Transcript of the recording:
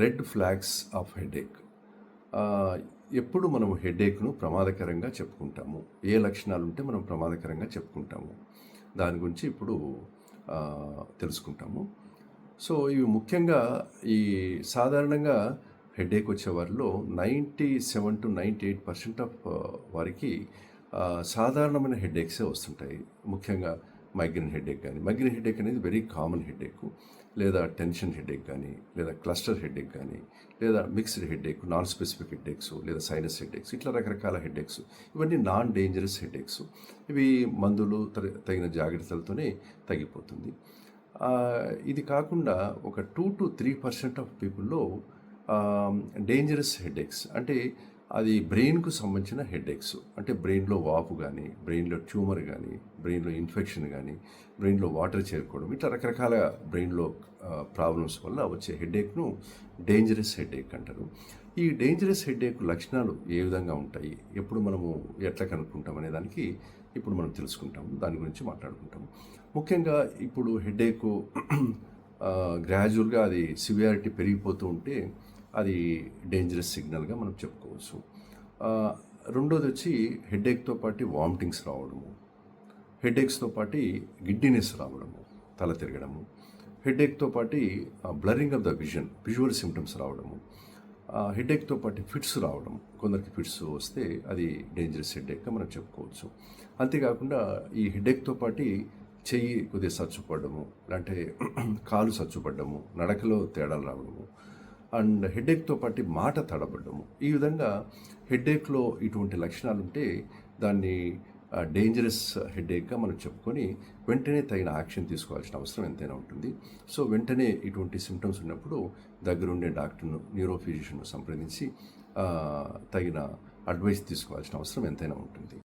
Red flags of headache. ఎప్పుడు మనం హెడేక్ను ప్రమాదకరంగా చెప్పుకుంటాము? ఏ లక్షణాలు ఉంటే మనం ప్రమాదకరంగా చెప్పుకుంటాము? దాని గురించి ఇప్పుడు తెలుసుకుంటాము. సో ఇవి ముఖ్యంగా ఈ సాధారణంగా హెడేక్ వచ్చే వారిలో 97-98% ఆఫ్ వారికి సాధారణమైన హెడేక్సే వస్తుంటాయి. ముఖ్యంగా మైగ్రేన్ హెడేక్ కానీ, మైగ్రేన్ హెడేక్ అనేది వెరీ కామన్ హెడేక్, లేదా టెన్షన్ హెడేక్ కానీ, లేదా క్లస్టర్ హెడేక్ కానీ, లేదా mixed headache, non specific headaches, లేదా సైనస్ హెడేక్స్, ఇట్లా రకరకాల హెడేక్స్. ఇవన్నీ నాన్ డేంజరస్ హెడేక్స్. ఇవి మందులు తగిన జాగ్రత్తలతోనే తగ్గిపోతుంది. ఇది కాకుండా ఒక 2-3% ఆఫ్ పీపుల్లో డేంజరస్ హెడేక్స్, అంటే అది బ్రెయిన్కు సంబంధించిన హెడేక్స్. అంటే బ్రెయిన్లో వాపు కానీ, బ్రెయిన్లో ట్యూమర్ కానీ, బ్రెయిన్లో ఇన్ఫెక్షన్ కానీ, బ్రెయిన్లో వాటర్ చేరుకోవడం, ఇట్లా రకరకాల బ్రెయిన్లో ప్రాబ్లమ్స్ వల్ల వచ్చే హెడేక్ను డేంజరస్ హెడేక్ అంటారు. ఈ డేంజరస్ హెడేక్ లక్షణాలు ఏ విధంగా ఉంటాయి, ఎప్పుడు మనము ఎట్లా కనుక్కుంటాం అనే దానికి ఇప్పుడు మనం తెలుసుకుంటాము, దాని గురించి మాట్లాడుకుంటాము. ముఖ్యంగా ఇప్పుడు హెడేకు గ్రాడ్యువల్గా అది సివియారిటీ పెరిగిపోతూ ఉంటే అది డేంజరస్ సిగ్నల్గా మనం చెప్పుకోవచ్చు. రెండోది వచ్చి హెడేక్తో పాటు వామిటింగ్స్ రావడము, హెడేక్స్తో పాటు గిడ్డినెస్ రావడము, తల తిరగడము, హెడేక్తో పాటు blurring of the visual symptoms రావడము, హెడేక్తో పాటు ఫిట్స్ రావడం. కొందరికి ఫిట్స్ వస్తే అది డేంజరస్ హెడేక్గా మనం చెప్పుకోవచ్చు. అంతేకాకుండా ఈ హెడేక్తో పాటు చెయ్యి కొద్దిగా సచ్చుపడము, అంటే కాలు సచ్చుపడ్డము, నడకలో తేడాలు రావడము, అండ్ హెడేక్తో పాటు మాట తడబడ్డము. ఈ విధంగా హెడేక్లో ఇటువంటి లక్షణాలు ఉంటే దాన్ని డేంజరస్ హెడేక్గా మనం చెప్పుకొని వెంటనే తగిన యాక్షన్ తీసుకోవాల్సిన అవసరం ఎంతైనా ఉంటుంది. సో వెంటనే ఇటువంటి సిమ్టమ్స్ ఉన్నప్పుడు దగ్గరుండే డాక్టర్ను, న్యూరో ఫిజిషియన్ను సంప్రదించి తగిన అడ్వైస్ తీసుకోవాల్సిన అవసరం ఎంతైనా ఉంటుంది.